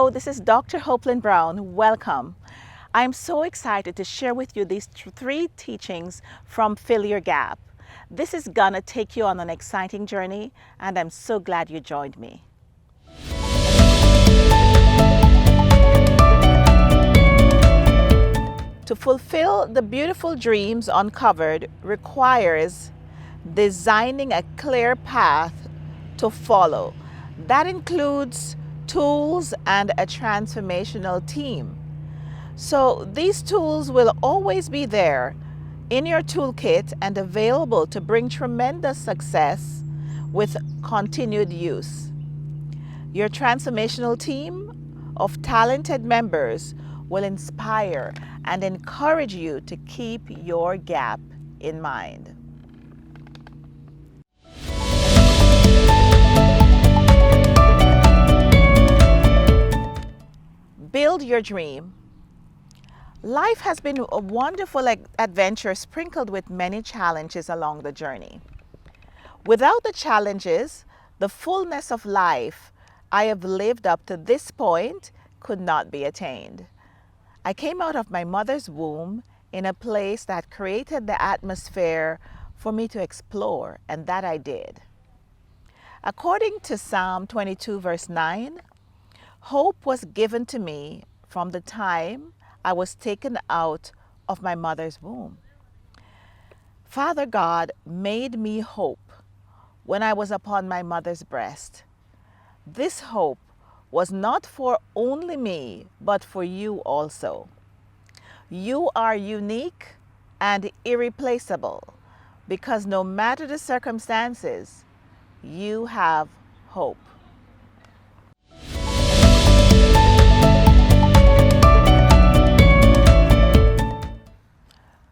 Hello, this is Dr. Hopelyn Brown. Welcome. I'm so excited to share with you these three teachings from Fill Your Gap. This is gonna take you on an exciting journey, and I'm so glad you joined me. To fulfill the beautiful dreams uncovered requires designing a clear path to follow. That includes tools and a transformational team. So these tools will always be there in your toolkit and available to bring tremendous success with continued use. Your transformational team of talented members will inspire and encourage you to keep your gap in mind. Build your dream. Life has been a wonderful adventure sprinkled with many challenges along the journey. Without the challenges, the fullness of life I have lived up to this point could not be attained. I came out of my mother's womb in a place that created the atmosphere for me to explore, and that I did. According to Psalm 22, verse 9, hope was given to me from the time I was taken out of my mother's womb. Father God made me hope when I was upon my mother's breast. This hope was not for only me, but for you also. You are unique and irreplaceable because no matter the circumstances, you have hope.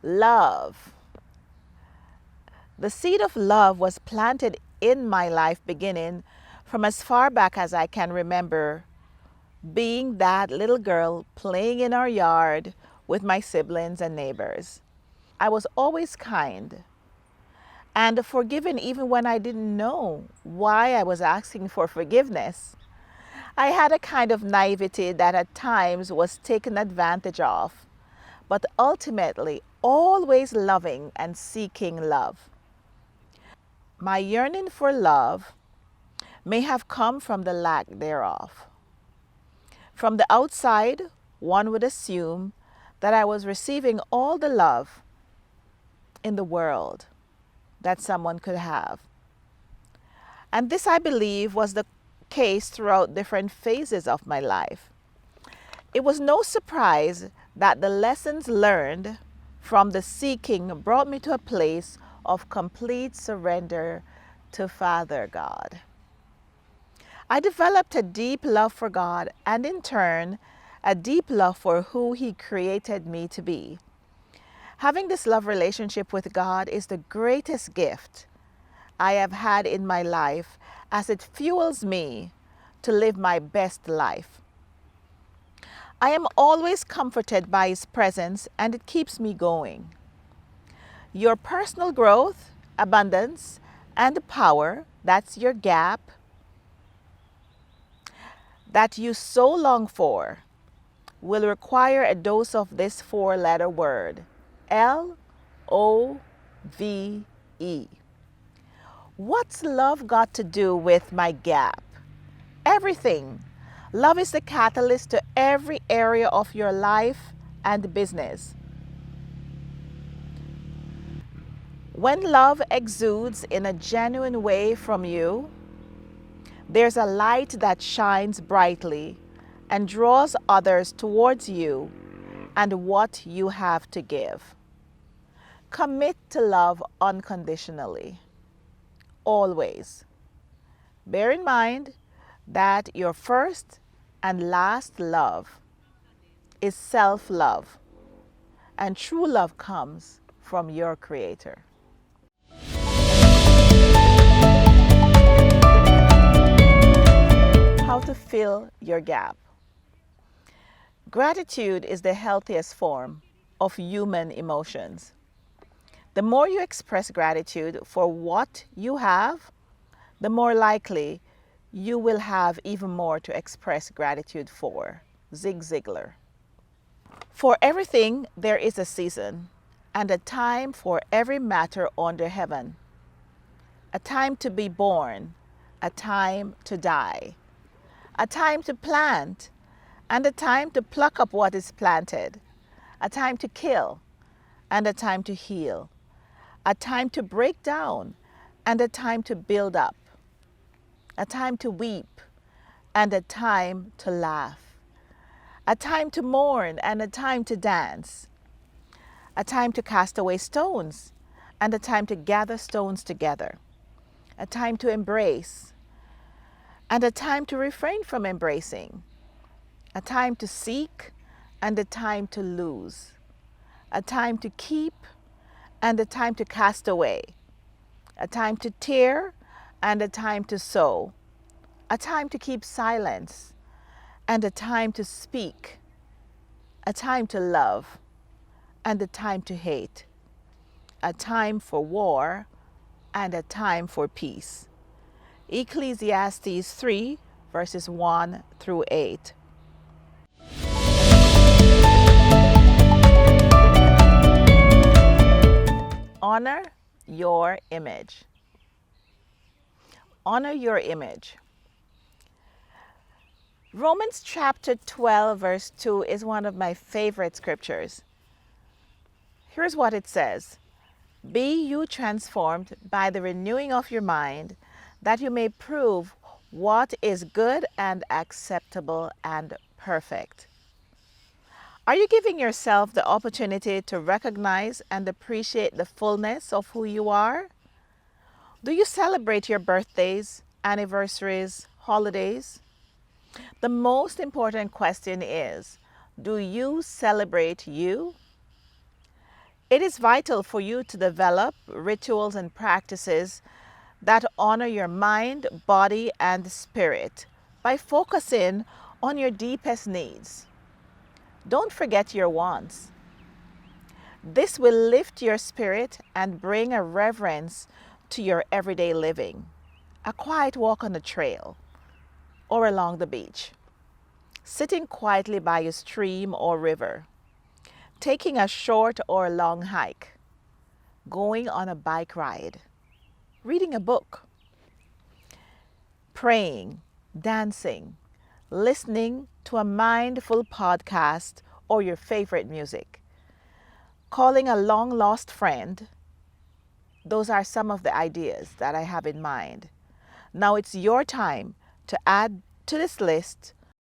Love. The seed of love was planted in my life beginning from as far back as I can remember, being that little girl playing in our yard with my siblings and neighbors. I was always kind and forgiving even when I didn't know why I was asking for forgiveness. I had a kind of naivety that at times was taken advantage of, but ultimately always loving and seeking love. My yearning for love may have come from the lack thereof. From the outside, one would assume that I was receiving all the love in the world that someone could have. And this, I believe, was the case throughout different phases of my life. It was no surprise that the lessons learned from the seeking brought me to a place of complete surrender to Father God. I developed a deep love for God and in turn, a deep love for who He created me to be. Having this love relationship with God is the greatest gift I have had in my life as it fuels me to live my best life. I am always comforted by His presence and it keeps me going. Your personal growth, abundance, and power, that's your gap, that you so long for, will require a dose of this four-letter word, L-O-V-E. What's love got to do with my gap? Everything. Love is the catalyst to every area of your life and business. When love exudes in a genuine way from you, there's a light that shines brightly and draws others towards you and what you have to give. Commit to love unconditionally, always. Bear in mind that your first and last love is self-love, and true love comes from your Creator. How to fill your gap. Gratitude is the healthiest form of human emotions. The more you express gratitude for what you have, the more likely you will have even more to express gratitude for. Zig Ziglar. For everything there is a season, and a time for every matter under heaven. A time to be born, a time to die, a time to plant, and a time to pluck up what is planted, a time to kill, and a time to heal, a time to break down, and a time to build up, a time to weep, and a time to laugh, a time to mourn, and a time to dance, a time to cast away stones, and a time to gather stones together, a time to embrace, and a time to refrain from embracing, a time to seek, and a time to lose, a time to keep, and a time to cast away, a time to tear, and a time to sow, a time to keep silence, and a time to speak, a time to love, and a time to hate, a time for war, and a time for peace. Ecclesiastes 3, verses 1 through 8. Honor your image. Honor your image. Romans chapter 12, verse 2 is one of my favorite scriptures. Here's what it says: Be you transformed by the renewing of your mind, that you may prove what is good and acceptable and perfect. Are you giving yourself the opportunity to recognize and appreciate the fullness of who you are? Do you celebrate your birthdays, anniversaries, holidays? The most important question is, do you celebrate you? It is vital for you to develop rituals and practices that honor your mind, body, and spirit by focusing on your deepest needs. Don't forget your wants. This will lift your spirit and bring a reverence to your everyday living. A quiet walk on the trail or along the beach, sitting quietly by a stream or river, taking a short or long hike, going on a bike ride, reading a book, praying, dancing, listening to a mindful podcast or your favorite music, calling a long lost friend. Those are some of the ideas that I have in mind. Now it's your time to add to this list